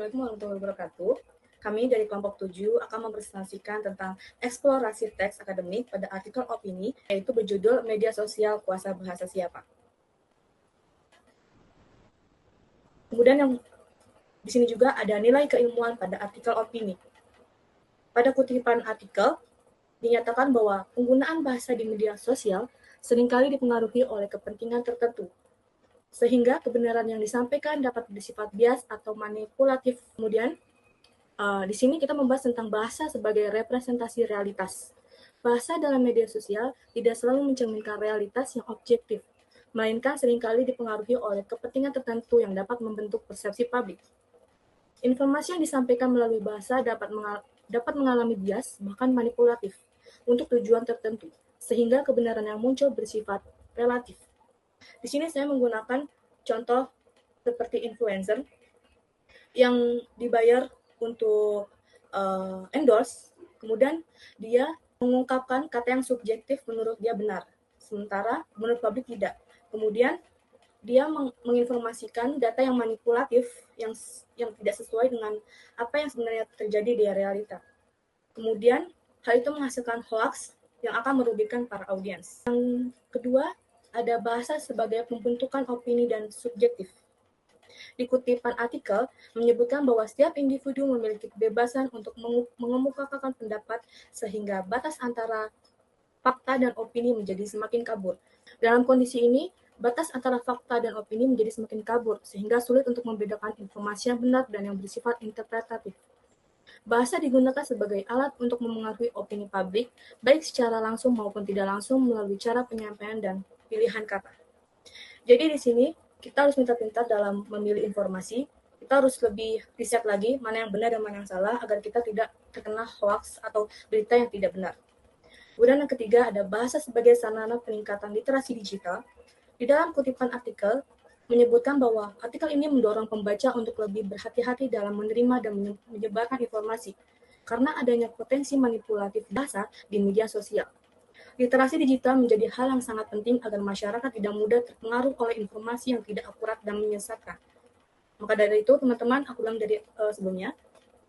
Assalamualaikum warahmatullahi wabarakatuh. Kami dari kelompok 7 akan mempresentasikan tentang eksplorasi teks akademik pada artikel opini, yaitu berjudul Media Sosial Kuasa Bahasa Siapa. Kemudian yang di sini juga ada nilai keilmuan pada artikel opini. Pada kutipan artikel, dinyatakan bahwa penggunaan bahasa di media sosial seringkali dipengaruhi oleh kepentingan tertentu, sehingga kebenaran yang disampaikan dapat bersifat bias atau manipulatif. Kemudian, di sini kita membahas tentang bahasa sebagai representasi realitas. Bahasa dalam media sosial tidak selalu mencerminkan realitas yang objektif, melainkan seringkali dipengaruhi oleh kepentingan tertentu yang dapat membentuk persepsi publik. Informasi yang disampaikan melalui bahasa dapat mengalami bias, bahkan manipulatif, untuk tujuan tertentu, sehingga kebenaran yang muncul bersifat relatif. Di sini saya menggunakan contoh seperti influencer yang dibayar untuk endorse, kemudian dia mengungkapkan kata yang subjektif menurut dia benar, sementara menurut publik tidak. Kemudian dia menginformasikan data yang manipulatif yang tidak sesuai dengan apa yang sebenarnya terjadi di realita. Kemudian hal itu menghasilkan hoax yang akan merugikan para audiens. Yang kedua, ada bahasa sebagai pembentukan opini dan subjektif. Di kutipan artikel menyebutkan bahwa setiap individu memiliki kebebasan untuk mengemukakan pendapat sehingga batas antara fakta dan opini menjadi semakin kabur. Dalam kondisi ini, batas antara fakta dan opini menjadi semakin kabur, sehingga sulit untuk membedakan informasi yang benar dan yang bersifat interpretatif. Bahasa digunakan sebagai alat untuk memengaruhi opini publik, baik secara langsung maupun tidak langsung melalui cara penyampaian dan pilihan kata. Jadi di sini kita harus pintar-pintar dalam memilih informasi, kita harus lebih riset lagi mana yang benar dan mana yang salah agar kita tidak terkena hoax atau berita yang tidak benar. Kemudian yang ketiga ada bahasa sebagai sarana peningkatan literasi digital. Di dalam kutipan artikel menyebutkan bahwa artikel ini mendorong pembaca untuk lebih berhati-hati dalam menerima dan menyebarkan informasi karena adanya potensi manipulatif bahasa di media sosial. Literasi digital menjadi hal yang sangat penting agar masyarakat tidak mudah terpengaruh oleh informasi yang tidak akurat dan menyesatkan. Maka dari itu, teman-teman, aku bilang dari sebelumnya,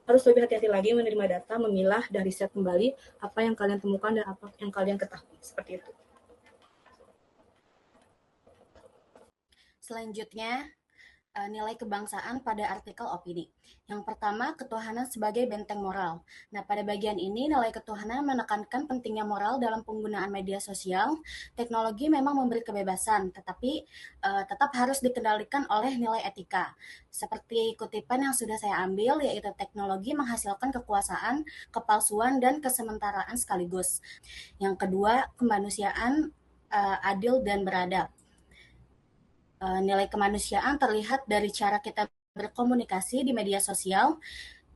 harus lebih hati-hati lagi menerima data, memilah dan riset kembali apa yang kalian temukan dan apa yang kalian ketahui. Seperti itu. Selanjutnya, nilai kebangsaan pada artikel opini. Yang pertama, ketuhanan sebagai benteng moral. Nah, pada bagian ini nilai ketuhanan menekankan pentingnya moral dalam penggunaan media sosial. Teknologi memang memberi kebebasan, tetapi tetap harus dikendalikan oleh nilai etika. Seperti kutipan yang sudah saya ambil, yaitu teknologi menghasilkan kekuasaan, kepalsuan, dan kesementaraan sekaligus. Yang kedua, kemanusiaan adil dan beradab. Nilai kemanusiaan terlihat dari cara kita berkomunikasi di media sosial.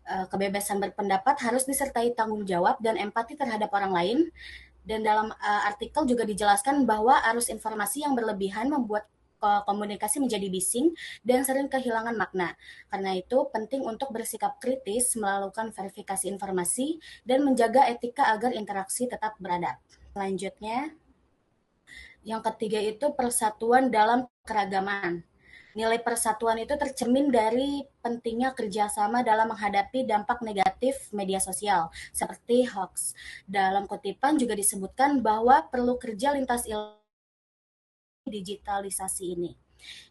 Kebebasan berpendapat harus disertai tanggung jawab dan empati terhadap orang lain. Dan dalam artikel juga dijelaskan bahwa arus informasi yang berlebihan membuat komunikasi menjadi bising dan sering kehilangan makna. Karena itu penting untuk bersikap kritis, melakukan verifikasi informasi, dan menjaga etika agar interaksi tetap beradab. Selanjutnya, yang ketiga itu persatuan dalam keragaman. Nilai persatuan itu tercermin dari pentingnya kerjasama dalam menghadapi dampak negatif media sosial, seperti hoax. Dalam kutipan juga disebutkan bahwa perlu kerja lintas ilmu digitalisasi ini,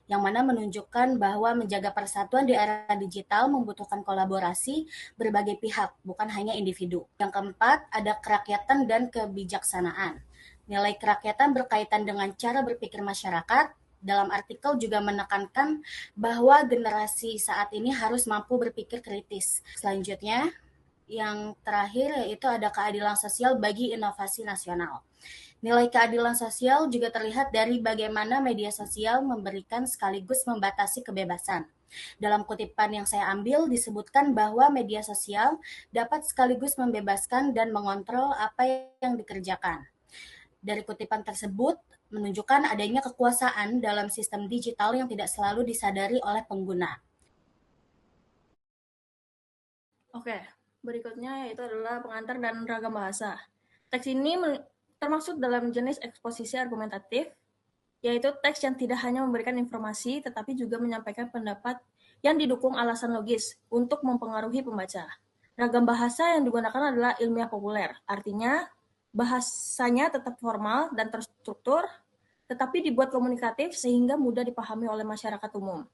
yang mana menunjukkan bahwa menjaga persatuan di era digital membutuhkan kolaborasi berbagai pihak, bukan hanya individu. Yang keempat, ada kerakyatan dan kebijaksanaan. Nilai kerakyatan berkaitan dengan cara berpikir masyarakat. Dalam artikel juga menekankan bahwa generasi saat ini harus mampu berpikir kritis. Selanjutnya, yang terakhir yaitu ada keadilan sosial bagi inovasi nasional. Nilai keadilan sosial juga terlihat dari bagaimana media sosial memberikan sekaligus membatasi kebebasan. Dalam kutipan yang saya ambil disebutkan bahwa media sosial dapat sekaligus membebaskan dan mengontrol apa yang dikerjakan. Dari kutipan tersebut menunjukkan adanya kekuasaan dalam sistem digital yang tidak selalu disadari oleh pengguna. Oke, berikutnya yaitu adalah pengantar dan ragam bahasa. Teks ini termasuk dalam jenis eksposisi argumentatif, yaitu teks yang tidak hanya memberikan informasi, tetapi juga menyampaikan pendapat yang didukung alasan logis untuk mempengaruhi pembaca. Ragam bahasa yang digunakan adalah ilmiah populer, artinya bahasanya tetap formal dan terstruktur, tetapi dibuat komunikatif sehingga mudah dipahami oleh masyarakat umum.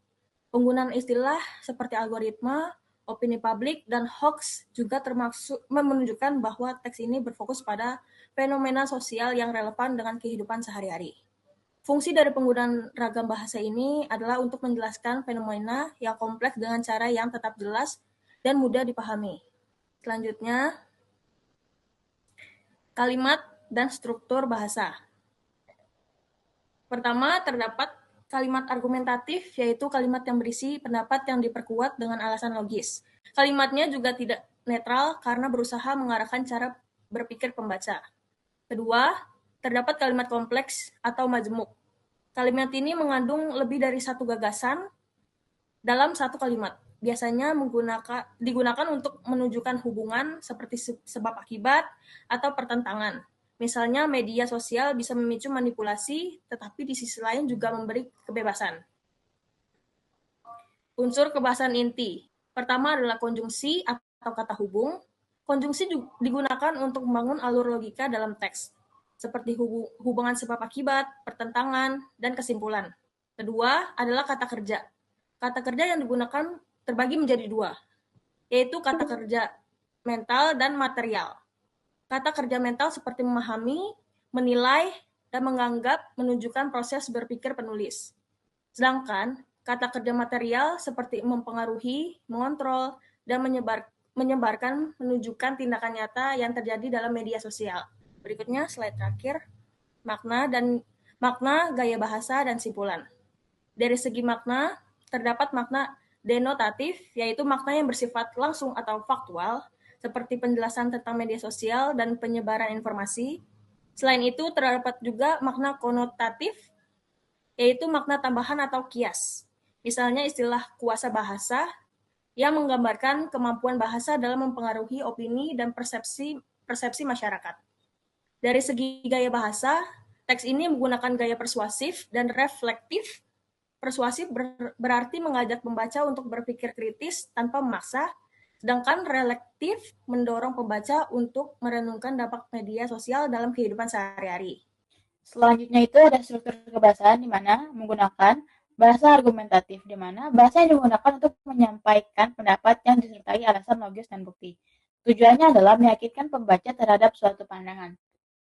Penggunaan istilah seperti algoritma, opini publik, dan hoax juga termasuk menunjukkan bahwa teks ini berfokus pada fenomena sosial yang relevan dengan kehidupan sehari-hari. Fungsi dari penggunaan ragam bahasa ini adalah untuk menjelaskan fenomena yang kompleks dengan cara yang tetap jelas dan mudah dipahami. Selanjutnya, kalimat dan struktur bahasa. Pertama, terdapat kalimat argumentatif, yaitu kalimat yang berisi pendapat yang diperkuat dengan alasan logis. Kalimatnya juga tidak netral karena berusaha mengarahkan cara berpikir pembaca. Kedua, terdapat kalimat kompleks atau majemuk. Kalimat ini mengandung lebih dari satu gagasan dalam satu kalimat. Biasanya digunakan untuk menunjukkan hubungan seperti sebab akibat atau pertentangan. Misalnya media sosial bisa memicu manipulasi, tetapi di sisi lain juga memberi kebebasan. Unsur kebahasan inti. Pertama adalah konjungsi atau kata hubung. Konjungsi digunakan untuk membangun alur logika dalam teks, seperti hubungan sebab akibat, pertentangan, dan kesimpulan. Kedua adalah kata kerja. Kata kerja yang digunakan terbagi menjadi dua, yaitu kata kerja mental dan material. Kata kerja mental seperti memahami, menilai, dan menganggap menunjukkan proses berpikir penulis. Sedangkan kata kerja material seperti mempengaruhi, mengontrol, dan menyebarkan menunjukkan tindakan nyata yang terjadi dalam media sosial. Berikutnya slide terakhir, makna, gaya bahasa, dan simpulan. Dari segi makna, terdapat makna denotatif, yaitu makna yang bersifat langsung atau faktual, seperti penjelasan tentang media sosial dan penyebaran informasi. Selain itu, terdapat juga makna konotatif, yaitu makna tambahan atau kias. Misalnya istilah kuasa bahasa, yang menggambarkan kemampuan bahasa dalam mempengaruhi opini dan persepsi masyarakat. Dari segi gaya bahasa, teks ini menggunakan gaya persuasif dan reflektif. Persuasif berarti mengajak pembaca untuk berpikir kritis tanpa memaksa, sedangkan relektif mendorong pembaca untuk merenungkan dampak media sosial dalam kehidupan sehari-hari. Selanjutnya itu ada struktur kebahasaan di mana menggunakan bahasa argumentatif, di mana bahasa yang digunakan untuk menyampaikan pendapat yang disertai alasan logis dan bukti. Tujuannya adalah meyakinkan pembaca terhadap suatu pandangan.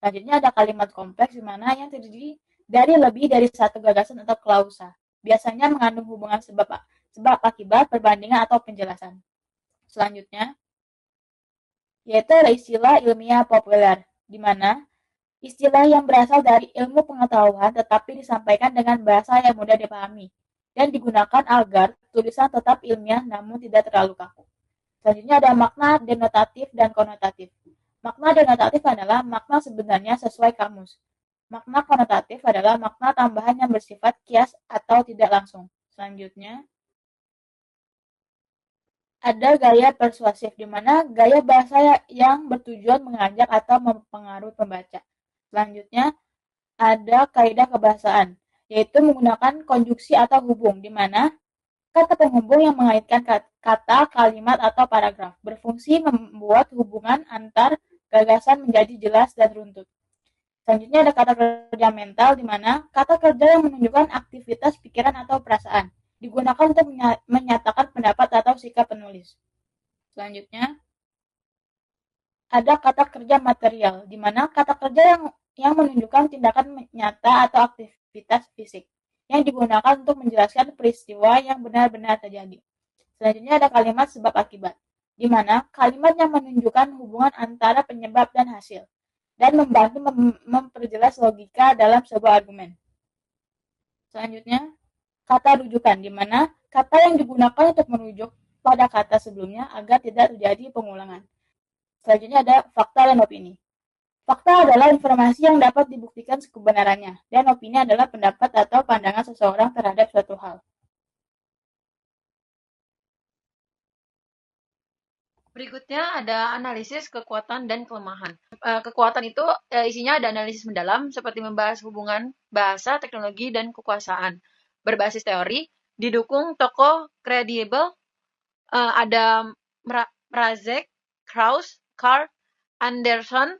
Selanjutnya ada kalimat kompleks di mana yang terdiri dari lebih dari satu gagasan atau klausa. Biasanya mengandung hubungan sebab akibat, perbandingan, atau penjelasan. Selanjutnya, yaitu ada istilah ilmiah populer, di mana istilah yang berasal dari ilmu pengetahuan tetapi disampaikan dengan bahasa yang mudah dipahami dan digunakan agar tulisan tetap ilmiah namun tidak terlalu kaku. Selanjutnya ada makna denotatif dan konotatif. Makna denotatif adalah makna sebenarnya sesuai kamus. Makna konotatif adalah makna tambahan yang bersifat kias atau tidak langsung. Selanjutnya, ada gaya persuasif, di mana gaya bahasa yang bertujuan mengajak atau mempengaruhi pembaca. Selanjutnya, ada kaidah kebahasaan, yaitu menggunakan konjungsi atau hubung, di mana kata penghubung yang mengaitkan kata, kalimat, atau paragraf berfungsi membuat hubungan antar gagasan menjadi jelas dan runtut. Selanjutnya ada kata kerja mental, di mana kata kerja yang menunjukkan aktivitas pikiran atau perasaan digunakan untuk menyatakan pendapat atau sikap penulis. Selanjutnya ada kata kerja material, di mana kata kerja yang menunjukkan tindakan nyata atau aktivitas fisik yang digunakan untuk menjelaskan peristiwa yang benar-benar terjadi. Selanjutnya ada kalimat sebab akibat, di mana kalimat yang menunjukkan hubungan antara penyebab dan hasil dan membantu memperjelas logika dalam sebuah argumen. Selanjutnya, kata rujukan, di mana kata yang digunakan untuk merujuk pada kata sebelumnya agar tidak terjadi pengulangan. Selanjutnya ada fakta dan opini. Fakta adalah informasi yang dapat dibuktikan kebenarannya, dan opini adalah pendapat atau pandangan seseorang terhadap suatu hal. Berikutnya ada analisis kekuatan dan kelemahan. Kekuatan itu isinya ada analisis mendalam seperti membahas hubungan bahasa, teknologi, dan kekuasaan. Berbasis teori, didukung tokoh kredibel, ada Mrazek, Krauss, Carl, Anderson,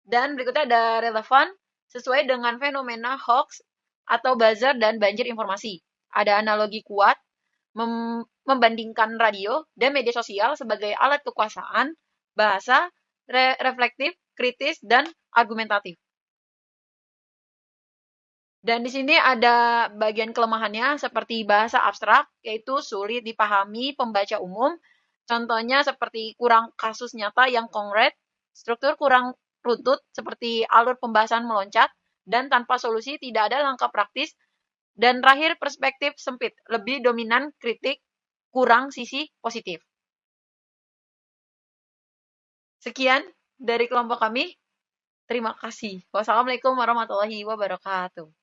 dan berikutnya ada relevan sesuai dengan fenomena hoax atau buzzer dan banjir informasi. Ada analogi kuat membandingkan radio dan media sosial sebagai alat kekuasaan, bahasa, reflektif, kritis, dan argumentatif. Dan di sini ada bagian kelemahannya seperti bahasa abstrak, yaitu sulit dipahami pembaca umum. Contohnya seperti kurang kasus nyata yang konkret, struktur kurang runtut seperti alur pembahasan meloncat, dan tanpa solusi tidak ada langkah praktis. Dan terakhir perspektif sempit, lebih dominan kritik, kurang sisi positif. Sekian dari kelompok kami. Terima kasih. Wassalamualaikum warahmatullahi wabarakatuh.